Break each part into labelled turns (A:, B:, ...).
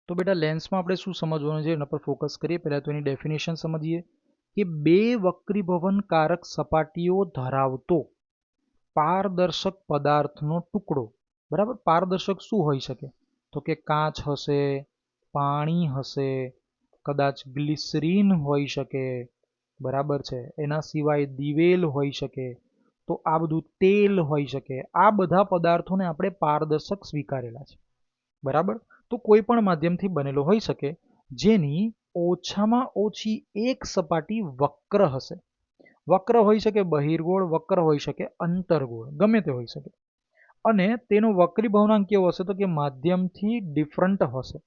A: તો બેટા લેન્સમાં આપણે શું સમજવાનું છે એના પર ફોકસ કરીએ. પહેલાં તો એની ડેફિનેશન સમજીએ કે બે વક્રીભવનકારક સપાટીઓ ધરાવતો પારદર્શક પદાર્થનો ટુકડો. બરાબર, પારદર્શક શું હોઈ શકે? તો કે કાચ હશે, પાણી હશે, કદાચ ગ્લિસરીન હોઈ શકે. બરાબર છે, એના સિવાય દિવેલ હોઈ શકે, તો આ બધું તેલ હોઈ શકે. આ બધા પદાર્થોને આપણે પારદર્શક સ્વીકારેલા છે. બરાબર, તો કોઈ પણ માધ્યમથી બનેલો હોઈ શકે જેની ઓછામાં ઓછી એક સપાટી વક્ર હશે. વક્ર હોઈ શકે બહિર્ગોળ, વક્ર હોઈ શકે અંતર્ગોળ, ગમે તે હોઈ શકે. અને તેનો વક્રીભવનાંક કેવો હશે? તો કે માધ્યમથી ડિફરન્ટ હશે,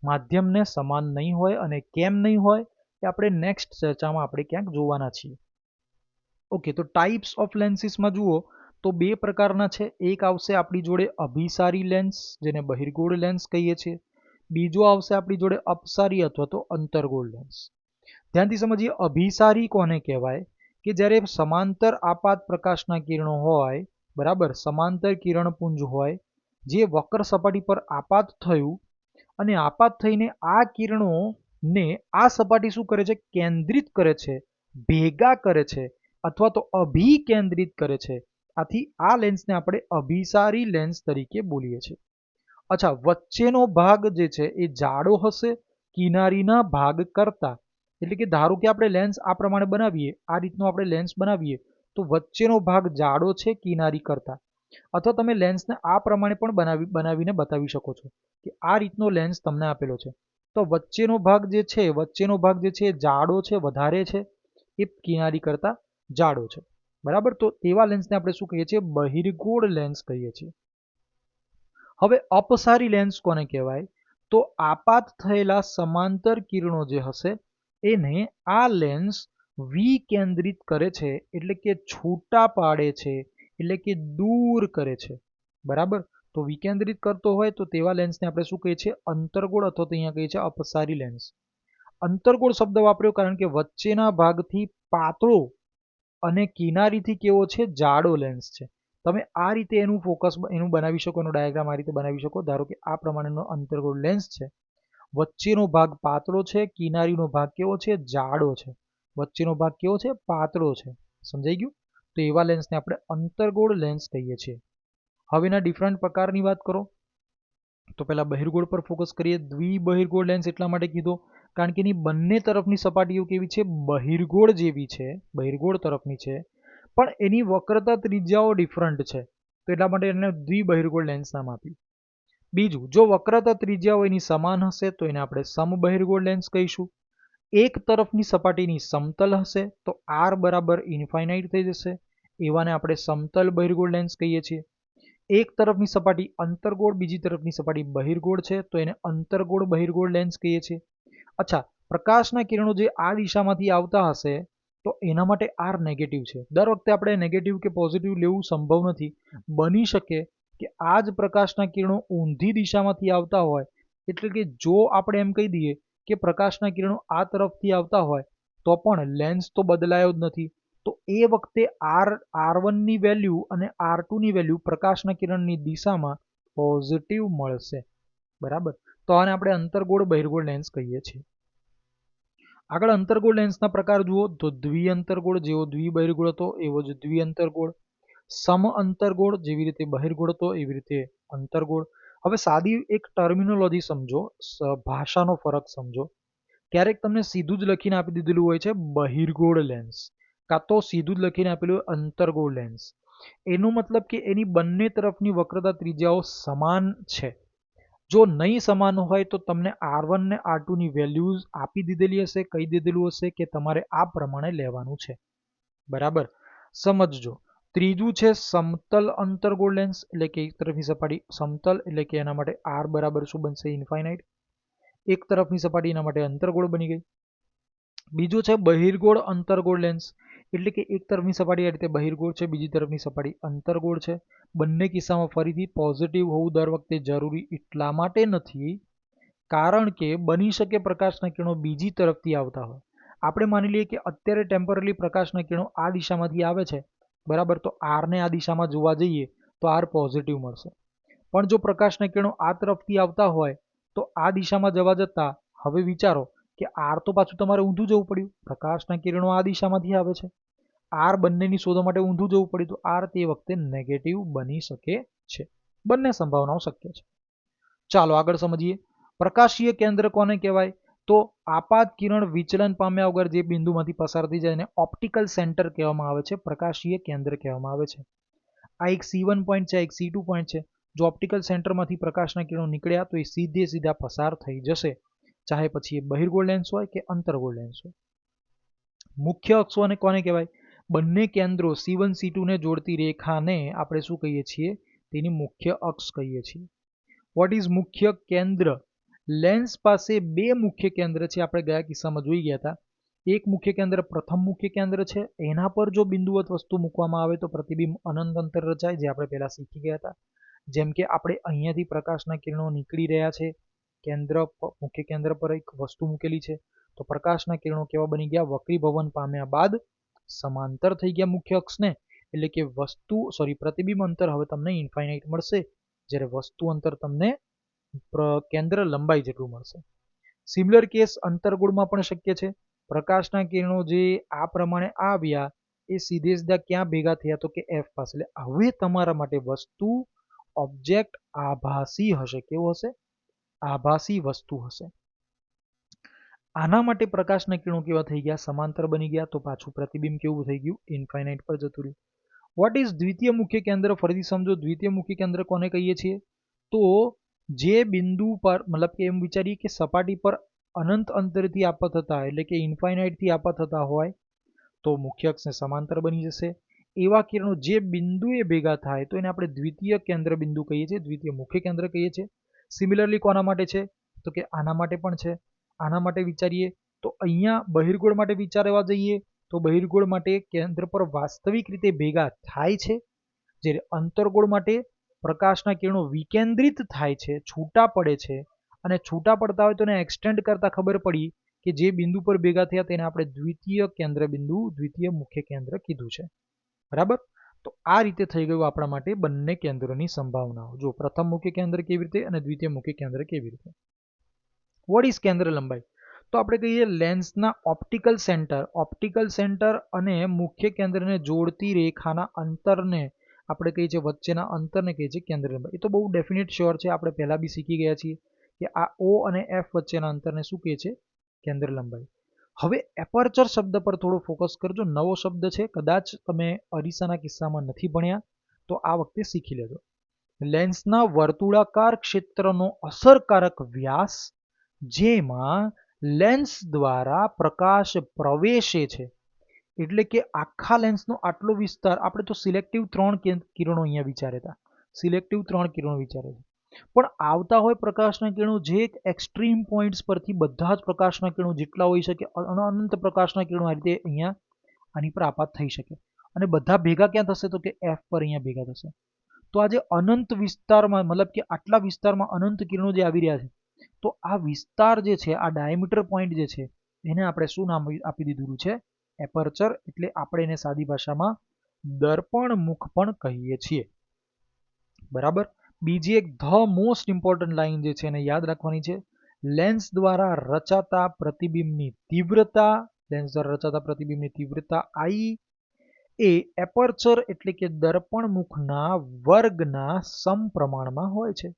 A: માધ્યમને સમાન નહીં હોય. અને કેમ નહીં હોય એ આપણે નેક્સ્ટ ચર્ચામાં આપણે ક્યાંક જોવાના છીએ. ઓકે, તો ટાઈપ્સ ઓફ લેન્સીસમાં જુઓ તો બે પ્રકારના છે. એક આવશે આપણી જોડે અભિસારી લેન્સ, જેને બહિર્ગોળ લેન્સ કહીએ છીએ. બીજો આવશે આપણી જોડે અપસારી અથવા તો અંતર્ગોળ લેન્સ. ધ્યાનથી સમજીએ, અભિસારી કોને કહેવાય? કે જ્યારે સમાંતર આપાત પ્રકાશના કિરણો હોય, બરાબર, સમાંતર કિરણપુંજ હોય, જે વક્ર સપાટી પર આપાત થયું અને આપાત થઈને આ કિરણોને આ સપાટી શું કરે છે? કેન્દ્રિત કરે છે, ભેગા કરે છે, અથવા તો અભિકેન્દ્રિત કરે છે. આથી આ લેન્સને આપણે અભિસારી લેન્સ તરીકે બોલીએ છીએ. અચ્છા, વચ્ચેનો ભાગ જે છે એ જાડો હશે કિનારીના ભાગ કરતા. એટલે કે ધારો કે આપણે લેન્સ આ પ્રમાણે બનાવીએ, આ રીતનો આપણે લેન્સ બનાવીએ, તો વચ્ચેનો ભાગ જાડો છે કિનારી કરતા. અથવા તમે લેન્સને આ પ્રમાણે પણ બનાવીને બતાવી શકો છો કે આ રીતનો લેન્સ તમને આપેલો છે, તો વચ્ચેનો ભાગ જે છે, વચ્ચેનો ભાગ જે છે જાડો છે, વધારે છે, એ કિનારી કરતા જાડો છે. બરાબર, તો તેવા લેન્સને આપણે શું કહીએ છીએ? બહિર્ગોળ લેન્સ કહીએ છીએ. હવે અપસારી લેન્સ કોને કહેવાય? તો આપાત થયેલા સમાંતર કિરણો જે હશે એને આ લેન્સ વિકેન્દ્રિત કરે છે, એટલે કે છૂટા પાડે છે, એટલે કે દૂર કરે છે. બરાબર, તો વિકેન્દ્રિત કરતો હોય તો તેવા લેન્સને આપણે શું કહીએ છીએ? અંતર્ગોળ, અથવા તો અહીંયા કહીએ છીએ અપસારી લેન્સ. અંતર્ગોળ શબ્દ વાપર્યો કારણ કે વચ્ચેના ભાગથી પાતળો અને કિનારીથી કેવો છે? જાડો લેન્સ છે. તમે આ રીતે એનું ફોકસ એનું બનાવી શકો, એનો ડાયાગ્રામ આ રીતે બનાવી શકો. ધારો કે આ પ્રમાણેનો અંતર્ગોળ લેન્સ છે, વચ્ચેનો ભાગ પાતળો છે, કિનારીનો ભાગ કેવો છે? જાડો છે. વચ્ચેનો ભાગ કેવો છે? પાતળો છે. સમજાઈ ગયું? તો એવા લેન્સને આપણે અંતર્ગોળ લેન્સ કહીએ છીએ. હવે એના ડિફરન્ટ પ્રકારની વાત કરો તો પહેલા બહિર્ગોળ પર ફોકસ કરીએ. દ્વિબહિર્ગોળ લેન્સ એટલા માટે કીધો કારણ કે એની બંને તરફની સપાટીઓ કેવી છે? બહિર્ગોળ જેવી છે, બહિર્ગોળ તરફની છે, પણ એની વક્રતા ત્રિજ્યાઓ ડિફરન્ટ છે, તો એટલા માટે એને દ્વિબહિર્ગોળ લેન્સ નામ આપ્યું. બીજું, જો વક્રતા ત્રિજ્યાઓ એની સમાન હશે તો એને આપણે સમબહિર્ગોળ લેન્સ કહીશું. એક તરફની સપાટીની સમતલ હશે તો આર બરાબર ઇન્ફાઇનાઇટ થઈ જશે, એવાને આપણે સમતલ બહિર્ગોળ લેન્સ કહીએ છીએ. એક તરફની સપાટી અંતર્ગોળ, બીજી તરફની સપાટી બહિર્ગોળ છે તો એને અંતર્ગોળ બહિર્ગોળ લેન્સ કહીએ છીએ. અચ્છા, પ્રકાશના કિરણો જે આ દિશામાંથી આવતા હશે તો એના માટે આર નેગેટિવ છે. દર વખતે આપણે નેગેટિવ કે પોઝિટિવ લેવું સંભવ નથી. બની શકે કે આ જ પ્રકાશના કિરણો ઊંધી દિશામાંથી આવતા હોય, એટલે કે જો આપણે એમ કહી દઈએ કે પ્રકાશના કિરણો આ તરફથી આવતા હોય તો પણ લેન્સ તો બદલાયો જ નથી, તો એ વખતે આર1ની વેલ્યુ અને આર2ની વેલ્યુ પ્રકાશના કિરણની દિશામાં પોઝિટિવ મળશે. બરાબર, તો આને આપણે અંતર્ગોળ બહિર્ગોળ લેન્સ કહીએ છીએ. આગળ અંતર્ગોળ લેન્સના પ્રકાર જુઓ તો દ્વિઅંતર્ગોળ, જેવો દ્વિબહિર્ગોળ હતો એવો જ દ્વિઅંતર્ગોળ. સમ અંતર્ગોળ, જેવી રીતે બહિર્ગોળ હતો એવી રીતે અંતર્ગોળ. હવે સાદી એક ટર્મિનોલોજી સમજો, ભાષાનો ફરક સમજો. ક્યારેક તમને સીધું જ લખીને આપી દીધેલું હોય છે બહિર્ગોળ લેન્સ, કાં તો સીધું જ લખીને આપેલું અંતર્ગોળ લેન્સ. એનો મતલબ કે એની બંને તરફની વક્રતા ત્રિજ્યાઓ સમાન છે. જો નહીં સમાન હોય તો તમને આર1 ને આર2ની વેલ્યુઝ આપી દીધેલી હશે, કહી દીધેલું હશે કે તમારે આ પ્રમાણે લેવાનું છે. બરાબર, સમજજો. ત્રીજું છે સમતલ અંતર્ગોળ લેન્સ, એટલે કે એક તરફની સપાટી સમતલ, એટલે કે એના માટે આર બરાબર શું બનશે? ઇન્ફાઇનાઇટ. એક તરફની સપાટી એના માટે અંતર્ગોળ બની ગઈ. બીજું છે બહિર્ગોળ અંતર્ગોળ લેન્સ, એટલે કે એક તરફની સપાટી આ રીતે બહિર્ગોળ છે, બીજી તરફની સપાટી અંતર્ગોળ છે. બંને કિસ્સામાં ફરીથી પોઝિટિવ હોવું દર વખતે જરૂરી એટલા માટે નથી કારણ કે બની શકે પ્રકાશના કિરણો બીજી તરફથી આવતા હોય. આપણે માની લઈએ કે અત્યારે ટેમ્પરરી પ્રકાશના કિરણો આ દિશામાંથી આવે છે, બરાબર, તો આરને આ દિશામાં જોવા જઈએ તો આર પોઝિટિવ મળશે. પણ જો પ્રકાશના કિરણો આ તરફથી આવતા હોય તો આ દિશામાં જવા જતાં હવે વિચારો કે આર તો પાછું તમારે ઊંધું જવું પડ્યું, પ્રકાશના કિરણો આ દિશામાંથી આવે છે, આર બંનેની શોધવા માટે ઊંધું જવું પડ્યું, તો આર તે વખતે નેગેટિવ બની શકે છે. બંને સંભાવનાઓ શક્ય છે. ચાલો આગળ સમજીએ. પ્રકાશીય કેન્દ્ર કોને કહેવાય? તો આપાત કિરણ વિચલન પામ્યા વગર જે બિંદુમાંથી પસાર થઈ જાય એને ઓપ્ટિકલ સેન્ટર કહેવામાં આવે છે, પ્રકાશીય કેન્દ્ર કહેવામાં આવે છે. આ એક C1 પોઈન્ટ છે, એક C2 પોઈન્ટ છે. જો ઓપ્ટિકલ સેન્ટરમાંથી પ્રકાશના કિરણો નીકળ્યા તો એ સીધા પસાર થઈ જશે, ચાહે પછી એ બહિર્ગોળ લેન્સ હોય કે અંતર્ગોળ લેન્સ હોય. મુખ્ય અક્ષો અને કોને કહેવાય? બંને કેન્દ્રો C1 C2 ને જોડતી રેખાને આપણે શું કહીએ છીએ? તેની મુખ્ય અક્ષ કહીએ છીએ. વોટ ઇઝ મુખ્ય કેન્દ્ર? લેન્સ પાસે બે મુખ્ય કેન્દ્ર છે, આપણે ગયા કિસ્સામાં જોઈ ગયા હતા. એક મુખ્ય કેન્દ્ર પ્રથમ મુખ્ય કેન્દ્ર છે, એના પર જો બિંદુવત વસ્તુ મૂકવામાં આવે તો પ્રતિબિંબ અનંત અંતર રચાય, જે આપણે પહેલા શીખી ગયા હતા. જેમ કે આપણે અહીંયાથી પ્રકાશના કિરણો નીકળી રહ્યા છે, મુખ્ય કેન્દ્ર પર એક વસ્તુ મૂકેલી છે, તો પ્રકાશના કિરણો કેવા બની ગયા? વક્રીભવન પામ્યા બાદ સમાંતર થઈ ગયા મુખ્ય અક્ષને, એટલે કે પ્રતિબિંબ અંતર હવે તમને ઇન્ફાઇનાઇટ મળશે, જ્યારે વસ્તુ અંતર તમને કેન્દ્ર લંબાઈ જેટલું મળશે. સિમિલર કેસ અંતર્ગોળમાં પણ શક્ય છે. પ્રકાશના કિરણો જે આ પ્રમાણે આવ્યા એ સીધા ક્યાં ભેગા થયા? તો કે F પાસે. એટલે હવે તમારા માટે વસ્તુ ઓબ્જેક્ટ આભાસી હશે. કેવું હશે? આભાસી વસ્તુ હશે. આના માટે પ્રકાશના કિરણો કેવા થઈ ગયા? સમાંતર બની ગયા, તો પાછું પ્રતિબિંબ કેવું થઈ ગયું? ઇન્ફાઇનાઇટ પર જતું રહ્યું. વોટ ઇઝ દ્વિતીય મુખ્ય કેન્દ્ર? ફરીથી સમજો, દ્વિતીય મુખ્ય કેન્દ્ર કોને કહીએ છીએ? તો જે બિંદુ પર મતલબ કે એમ વિચારીએ કે સપાટી પર અનંત અંતરથી આપાત થતા, એટલે કે ઇન્ફાઇનાઇટથી આપાત થતા હોય તો મુખ્ય અક્ષને સમાંતર બની જશે. એવા કિરણો જે બિંદુએ ભેગા થાય તો એને આપણે દ્વિતીય કેન્દ્ર બિંદુ કહીએ છીએ, દ્વિતીય મુખ્ય કેન્દ્ર કહીએ છીએ. સિમિલરલી કોના માટે છે? તો કે આના માટે પણ છે. આના માટે વિચારીએ તો અહીંયા બહિર્ગોળ માટે વિચારવા જઈએ તો બહિર્ગોળ માટે કેન્દ્ર પર વાસ્તવિક રીતે ભેગા થાય છે, જ્યારે અંતર્ગોળ માટે પ્રકાશના કિરણો વિકેન્દ્રિત થાય છે, છૂટા પડે છે, અને છૂટા પડતા હોય તો એને એક્સટેન્ડ કરતા ખબર પડી કે જે બિંદુ પર ભેગા થયા તેને આપણે દ્વિતીય કેન્દ્ર બિંદુ, દ્વિતીય મુખ્ય કેન્દ્ર કીધું છે. બરાબર? તો આ રીતે થઈ ગયું આપણા માટે બંને કેન્દ્રોની સંભાવનાઓ. જો પ્રથમ મુખ્ય કેન્દ્ર કેવી રીતે અને દ્વિતીય મુખ્ય કેન્દ્ર કેવી રીતે. વોટ ઇઝ કેન્દ્ર લંબાઈ? તો આપણે કહીએ લેન્સના ઓપ્ટિકલ સેન્ટર અને મુખ્ય કેન્દ્રને જોડતી રેખાના અંતરને આપણે કહીએ છીએ, વચ્ચેના અંતરને કહીએ છીએ કેન્દ્ર લંબાઈ. એ તો બહુ ડેફિનેટ શ્યોર છે, આપણે પહેલા બી શીખી ગયા છીએ કે આ O અને F વચ્ચેના અંતરને શું કહીએ છીએ? કેન્દ્ર લંબાઈ. હવે એપર્ચર શબ્દ પર થોડો ફોકસ કરજો. નવો શબ્દ છે, કદાચ તમે અરીસાના કિસ્સામાં નથી ભણ્યા તો આ વખતે શીખી લેજો. લેન્સના વર્તુળાકાર ક્ષેત્રનો અસરકારક વ્યાસ જેમાં લેન્સ દ્વારા પ્રકાશ પ્રવેશે છે, એટલે કે આખા લેન્સનો આટલો વિસ્તાર. આપણે તો સિલેક્ટિવ 3 કિરણો અહીંયા વિચારે હતા, સિલેક્ટિવ 3 કિરણો વિચારે છે, પણ આવતા હોય પ્રકાશના કિરણો જે એક્સ્ટ્રીમ પોઈન્ટ્સ પરથી બધા જ પ્રકાશના કિરણો જેટલા હોઈ શકે, અનંત પ્રકાશના કિરણો આ રીતે અહીંયા આની પર આપાત થઈ શકે, અને બધા ભેગા ક્યાં થશે? તો કે F પર અહીંયા ભેગા થશે. તો આ જે અનંત વિસ્તારમાં મતલબ કે આટલા વિસ્તારમાં અનંત કિરણો જે આવી રહ્યા છે, તો આ વિસ્તાર જે છે, આ ડાયામીટર પોઈન્ટ જે છે, એને આપણે શું નામ આપી દીધું છે? એપર્ચર. એટલે આપણે એને સાદી ભાષામાં દર્પણ મુખ પણ કહીએ છીએ. બરાબર? બીજી એક મોસ્ટ ઇમ્પોર્ટન્ટ લાઈન જે છે એને યાદ રાખવાની છે. લેન્સ દ્વારા રચાતા પ્રતિબિંબની તીવ્રતા I એ એપર્ચર એટલે કે દર્પણ મુખના વર્ગના સમપ્રમાણમાં હોય છે.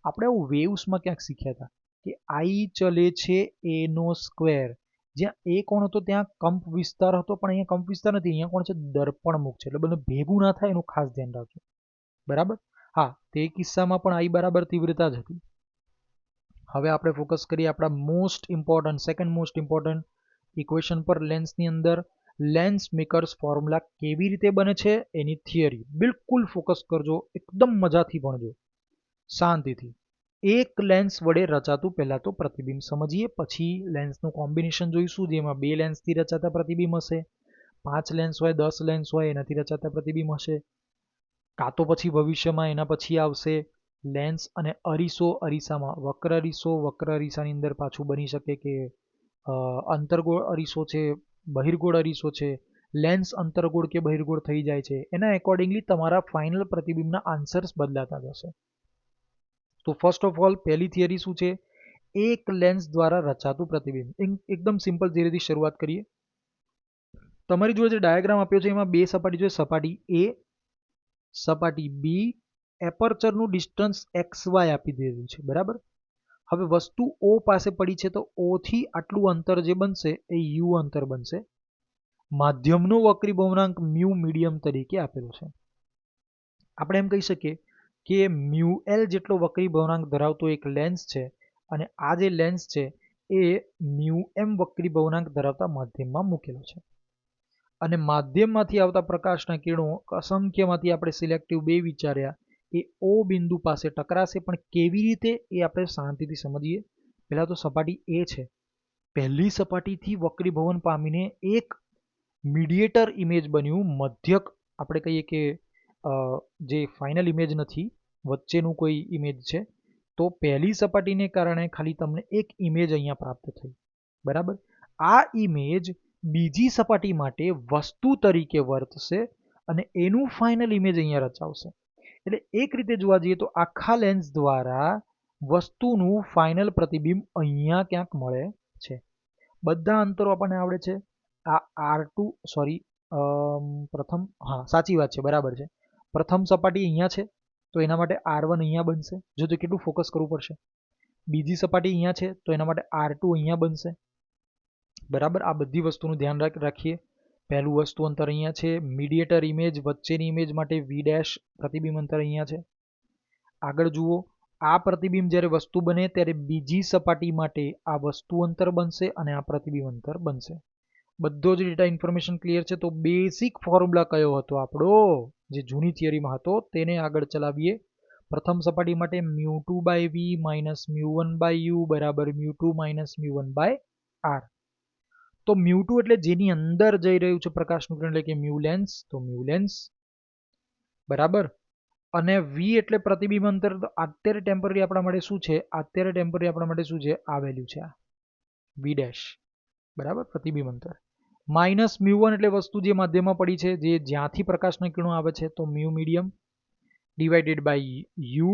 A: આપણે આવું વેવ્સમાં ક્યાંક શીખ્યા હતા કે I ચલે છે A નો સ્ક્વેર. જ્યાં A કોણ હતો ત્યાં કંપ વિસ્તાર હતો, પણ અહીંયા કંપ વિસ્તાર નથી, અહીંયા કોણ છે? દર્પણ મુખ છે. એટલે બધું ભેગું ના થાય એનું ખાસ ધ્યાન રાખજો. બરાબર? હા, તે કિસ્સામાં પણ I બરાબર તીવ્રતા જ હતી. હવે આપણે ફોકસ કરીએ આપણા સેકન્ડ મોસ્ટ ઇમ્પોર્ટન્ટ ઇક્વેશન પર. લેન્સની અંદર લેન્સ મેકર્સ ફોર્મ્યુલા કેવી રીતે બને છે એની થિયરી. બિલકુલ ફોકસ કરજો, એકદમ મજાથી ભણજો, શાંતિથી. એક લેન્સ વડે રચાતું પહેલા તો પ્રતિબિંબ સમજીએ, પછી લેન્સનું કોમ્બિનેશન જોઈશું જેમાં 2 લેન્સથી રચાતા પ્રતિબિંબ હશે, 5 લેન્સ હોય, 10 લેન્સ હોય એનાથી રચાતા પ્રતિબિંબ હશે, કાં તો પછી ભવિષ્યમાં એના પછી આવશે લેન્સ અને અરીસો. અરીસામાં વક્ર અરીસાની અંદર પાછું બની શકે કે અંતર્ગોળ અરીસો છે, બહિર્ગોળ અરીસો છે. લેન્સ અંતર્ગોળ કે બહિર્ગોળ થઈ જાય છે, એના એકોર્ડિંગલી તમારા ફાઇનલ પ્રતિબિંબના આન્સર્સ બદલાતા જશે. તો ફર્સ્ટ ઓફ ઓલ પહેલી થિયરી શું છે? એક લેન્સ દ્વારા રચાતું પ્રતિબિંબ. એકદમ સિમ્પલ ધીરેથી શરૂઆત કરીએ. તમારી જોડે જે ડાયાગ્રામ આપ્યો છે એમાં બે સપાટી છે, સપાટી એ, સપાટી બી. એપર્ચરનું ડિસ્ટન્સ XY આપી દીધું છે, બરાબર. હવે વસ્તુ O પાસે પડી છે તો O થી આટલું અંતર જે બનશે એ U અંતર બનશે. માધ્યમનો વક્રીભવનાંક મ્યુ મીડિયમ તરીકે આપેલો છે. આપણે એમ કહી શકીએ કે મ્યુ એલ જેટલો વક્રીભવનાંક ધરાવતો એક લેન્સ છે અને આ જે લેન્સ છે એ મ્યુ એમ વક્રીભવનાંક ધરાવતા માધ્યમમાં મૂકેલો છે. અને માધ્યમમાંથી આવતા પ્રકાશના કિરણો અસંખ્યમાંથી આપણે સિલેક્ટિવ બે વિચાર્યા એ O બિંદુ પાસે ટકરાશે, પણ કેવી રીતે એ આપણે શાંતિથી સમજીએ. પહેલાં તો સપાટી એ છે, પહેલી સપાટીથી વક્રીભવન પામીને એક મીડિયેટર ઇમેજ બન્યું, મધ્યક આપણે કહીએ કે જે ફાઇનલ ઇમેજ નથી, વચ્ચેનું કોઈ ઇમેજ છે. તો પહેલી સપાટીને કારણે ખાલી તમને એક ઇમેજ અહીંયા પ્રાપ્ત થઈ, બરાબર. આ ઇમેજ બીજી સપાટી માટે વસ્તુ તરીકે વર્તશે અને એનું ફાઇનલ ઇમેજ અહીંયા રચાવશે. એટલે એક રીતે જોવા જઈએ તો આખા લેન્સ દ્વારા વસ્તુનું ફાઇનલ પ્રતિબિંબ અહીંયા ક્યાંક મળે છે. બધા અંતરો આપણને આવડે છે. આ R2 સોરી પ્રથમ, હા સાચી વાત છે, બરાબર છે. પ્રથમ સપાટી અહીંયા છે તો એના માટે R1 અહીંયા બનશે. જો તો કેટલું ફોકસ કરવું પડશે. બીજી સપાટી અહીંયા છે તો એના માટે R2 અહીંયા બનશે, બરાબર. આ બધી વસ્તુનું ધ્યાન રાખીએ. પહેલું વસ્તુ અંતર અહીંયા છે, મીડિયેટર ઇમેજ વચ્ચેની ઇમેજ માટે V' પ્રતિબિંબ અંતર અહીંયા છે. આગળ જુઓ, આ પ્રતિબિંબ જ્યારે વસ્તુ બને ત્યારે બીજી સપાટી માટે આ વસ્તુ અંતર બનશે અને આ પ્રતિબિંબ અંતર બનશે. બધો જ ડેટા ઇન્ફોર્મેશન ક્લિયર છે. તો બેસિક ફોર્મ્યુલા કયો હતો આપણો, જે જૂની થિયરીમાં હતો તેને આગળ ચલાવીએ. પ્રથમ સપાટી માટે μ2/v માઇનસ μ1/u બરાબર μ2 માઇનસ μ1/r. તો μ2 એટલે જેની અંદર જઈ રહ્યું છે પ્રકાશનું કિરણ, એટલે કે મ્યુ લેન્સ, તો મ્યુ લેન્સ બરાબર. અને v એટલે પ્રતિબિંબ અંતર. અત્યારે ટેમ્પરરી આપણા માટે શું છે, અત્યારે ટેમ્પરરી આપણા માટે શું છે, આ વેલ્યુ છે, આ v' બરાબર, પ્રતિબિંબ અંતર. માઇનસ μ1 એટલે વસ્તુ જે માધ્યમમાં પડી છે, જે જ્યાંથી પ્રકાશના કિરણો આવે છે, તો mu medium divided by u,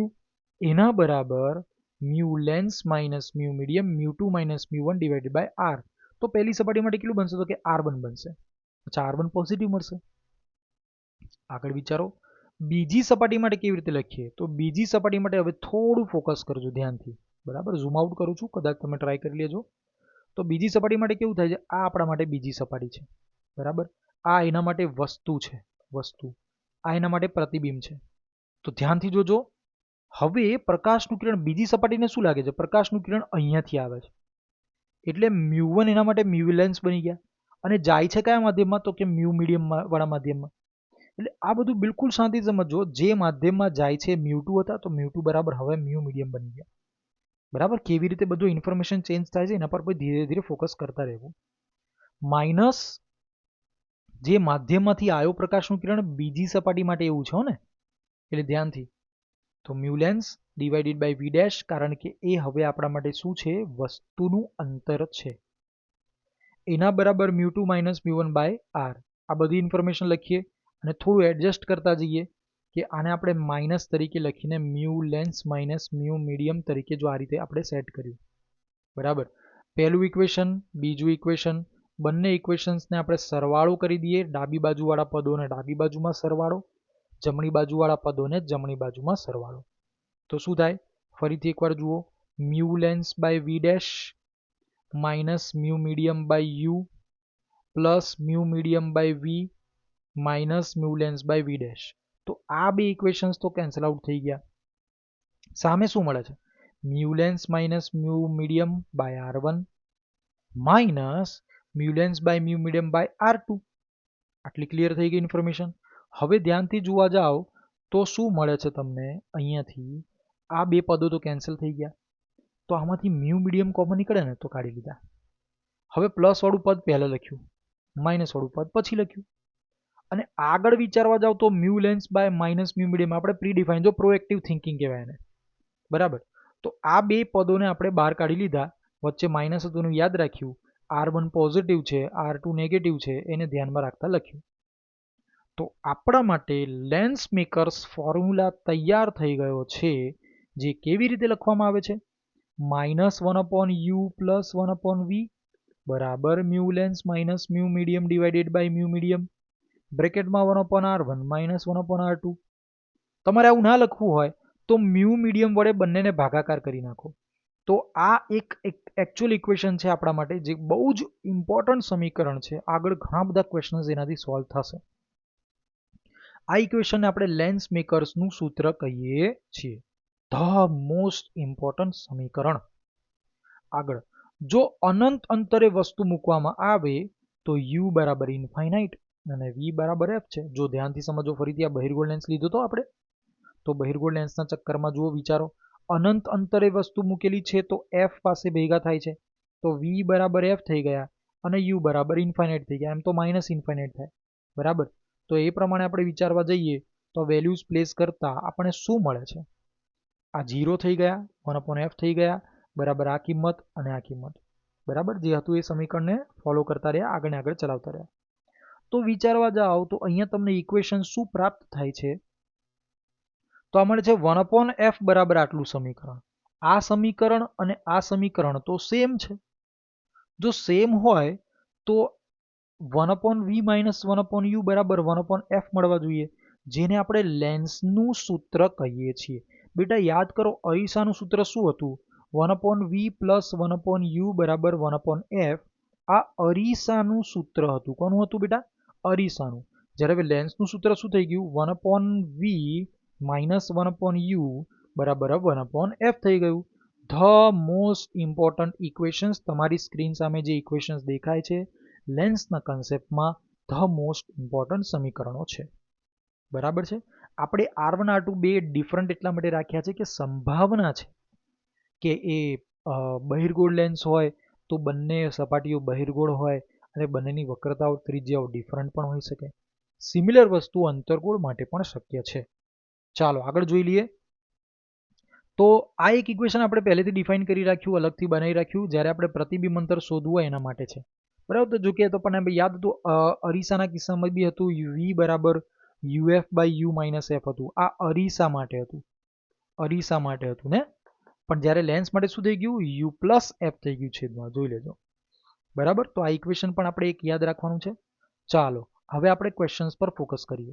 A: એના બરાબર mu lens minus mu medium μ2 minus μ1 divided by r. તો પહેલી સપાટી માટે કેટલું બનશે, તો કે R1 બનશે. અચ્છા, R1 પોઝિટિવ મળશે. આગળ વિચારો બીજી સપાટી માટે કેવી રીતે લખીએ. તો બીજી સપાટી માટે હવે થોડું ફોકસ કરજો ધ્યાનથી, બરાબર. ઝૂમ આઉટ કરું છું, કદાચ તમે ટ્રાય કરી લેજો. તો બીજી સપાટી માટે કેવું થાય છે, આ આપણા માટે બીજી સપાટી છે, બરાબર. આ એના માટે વસ્તુ છે, વસ્તુ. આ એના માટે પ્રતિબિંબ છે. તો ધ્યાનથી જોજો. હવે પ્રકાશનું કિરણ બીજી સપાટીને શું લાગે છે, પ્રકાશનું કિરણ અહીંયાથી આવે છે, એટલે μ1 એના માટે મ્યુ લેન્સ બની ગયા અને જાય છે કયા માધ્યમમાં, તો કે મ્યુ મીડિયમ વાળા માધ્યમમાં. એટલે આ બધું બિલકુલ શાંતિ સમજો. જે માધ્યમમાં જાય છે μ2 હતા, તો μ2 બરાબર હવે મ્યુ મીડિયમ બની ગયા, બરાબર. કેવી રીતે બધું ઇન્ફોર્મેશન ચેન્જ થાય છે એના પર પણ ધીરે ધીરે ફોકસ કરતા રહેવું. માઇનસ જે માધ્યમમાંથી આવ્યો પ્રકાશનું કિરણ બીજી સપાટી માટે એવું છે ને, એટલે ધ્યાનથી. તો mu lens divided by v', કારણ કે એ હવે આપણા માટે શું છે, વસ્તુનું અંતર છે, એના બરાબર μ2 માઇનસ μ1/r. આ બધી ઇન્ફોર્મેશન લખીએ અને થોડું એડજસ્ટ કરતા જઈએ કે આને આપણે માઇનસ તરીકે લખીને mu lens minus mu medium તરીકે જો આ રીતે આપણે સેટ કર્યું, બરાબર. પહેલું ઇક્વેશન, બીજું ઇક્વેશન, બંને ઇક્વેશન્સને આપણે સરવાળો કરી દઈએ. ડાબી બાજુવાળા પદોને ડાબી બાજુમાં સરવાળો, જમણી બાજુવાળા પદોને જમણી બાજુમાં સરવાળો. તો શું થાય, ફરીથી એકવાર જુઓ. Mu lens by v' minus mu medium by u plus mu medium by v minus mu lens by v'. તો આ બે ઇક્વેશન્સ તો કેન્સલ આઉટ થઈ ગયા. સામે શું મળે છે, mu lens minus mu medium by r1 minus mu lens by mu medium by r2. આટલી ક્લિયર થઈ ગઈ ઇન્ફોર્મેશન. હવે ધ્યાનથી જોવા જાઓ તો શું મળે છે તમને અહીંયાથી, આ બે પદો તો કેન્સલ થઈ ગયા. તો આમાંથી મ્યુ મીડિયમ કોમન નીકળે ને, તો કાઢી લીધા. હવે પ્લસ વાળું પદ પહેલા લખ્યું, માઇનસ વાળું પદ પછી લખ્યું. અને આગળ વિચારવા જાવ તો mu lens by minus mu medium આપણે પ્રીડિફાઇન, જો પ્રોએક્ટિવ થિંકિંગ કહેવાય એને, બરાબર. તો આ બે પદોને આપણે બહાર કાઢી લીધા, વચ્ચે માઇનસ હતું એનું યાદ રાખ્યું, R1 પોઝિટિવ છે, R2 નેગેટિવ છે, એને ધ્યાનમાં રાખતા લખ્યું. તો આપણા માટે લેન્સ મેકર્સ ફોર્મ્યુલા તૈયાર થઈ ગયો છે, જે કેવી રીતે લખવામાં આવે છે, -1/u + 1/v બરાબર mu lens minus mu medium divided by mu medium બ્રેકેટમાં 1/r1 - 1/r2. તમારે આવું ના લખવું હોય તો મ્યુ મીડિયમ વડે બંનેને ભાગાકાર કરી નાખો. તો આ એક એકચ્યુઅલ ઇક્વેશન છે આપણા માટે, જે બહુ જ ઇમ્પોર્ટન્ટ સમીકરણ છે. આગળ ઘણા બધા ક્વેશ્ચન્સ એનાથી સોલ્વ થશે. આ ઇક્વેશનને આપણે લેન્સ મેકર્સનું સૂત્ર કહીએ છીએ, ધ મોસ્ટ ઇમ્પોર્ટન્ટ સમીકરણ. આગળ, જો અનંત અંતરે વસ્તુ મૂકવામાં આવે તો u બરાબર ઇન્ફાઇનાઇટ અને v બરાબર f છે. જો ધ્યાનથી સમજો, ફરીથી આ બહિર્ગોળ લેન્સ લીધો તો આપણે, તો બહિર્ગોળ લેન્સના ચક્કરમાં જુઓ, વિચારો, અનંત અંતરે વસ્તુ મૂકેલી છે તો f પાસે ભેગા થાય છે, તો v બરાબર f થઈ ગયા અને u બરાબર ઇન્ફાઇનાઇટ થઈ ગયા. એમ તો માઇનસ ઇન્ફાઇનાઇટ થાય, બરાબર. તો એ પ્રમાણે આપણે વિચારવા જઈએ તો વેલ્યુઝ પ્લેસ કરતા આપણે શું મળે છે? આ 0 થઈ ગયા, 1/f થઈ ગયા, બરાબર આ કિંમત અને આ કિંમત, બરાબર. જે હતું એ સમીકરણને ફોલો કરતા રહ્યા, આગળ ને આગળ ચલાવતા રહ્યા. તો વિચારવા જાઓ તો અહીંયા તમને ઇક્વેશન શું પ્રાપ્ત થાય છે? તો આ મળે છે 1/f બરાબર આટલું સમીકરણ. આ સમીકરણ અને આ સમીકરણ તો સેમ છે. જો સેમ હોય તો 1/v - 1/u બરાબર 1/f મળવા જોઈએ, જેને આપણે લેન્સનું સૂત્ર કહીએ છીએ. બેટા યાદ કરો, અરીસાનું સૂત્ર શું હતું? 1/v + 1/u બરાબર 1/f. આ અરીસાનું સૂત્ર હતું. કોનું હતું બેટા? અરીસાનું. જ્યારે હવે લેન્સનું સૂત્ર શું થઈ ગયું? 1/v - 1/u બરાબર 1/f થઈ ગયું. ધ મોસ્ટ ઇમ્પોર્ટન્ટ ઇક્વેશન્સ, તમારી સ્ક્રીન સામે જે ઇક્વેશન્સ દેખાય છે, લેન્સના કન્સેપ્ટમાં ધ મોસ્ટ ઇમ્પોર્ટન્ટ સમીકરણો છે, બરાબર છે. આપણે R1 R2 બે ડિફરન્ટ એટલા માટે રાખ્યા છે કે સંભાવના છે કે એ બહિર્ગોળ લેન્સ હોય તો બંને સપાટીઓ બહિર્ગોળ હોય અને બંનેની વક્રતાઓ, ત્રિજ્યાઓ ડિફરન્ટ પણ હોઈ શકે. સિમિલર વસ્તુ અંતર્ગોળ માટે પણ શક્ય છે. ચાલો આગળ જોઈ લઈએ. તો આ એક ઇક્વેશન આપણે પહેલેથી ડિફાઇન કરી રાખ્યું, અલગથી બનાવી રાખ્યું, જ્યારે આપણે પ્રતિબિંબ અંતર શોધવું હોય એના માટે છે, બરાબર. તો જો કે તો પણ યાદ હતું, અરીસાના કિસ્સામાં બી હતું v બરાબર uf/u - f હતું. આ અરીસા માટે હતું, અરીસા માટે હતું ને. પણ જ્યારે લેન્સ માટે શું થઈ ગયું? u + f થઈ ગયું છેદમાં, જોઈ લેજો, બરાબર. તો આ ઇક્વેશન પણ આપણે એક યાદ રાખવાનું છે. ચાલો હવે આપણે ક્વેશ્ચન્સ પર ફોકસ કરીએ.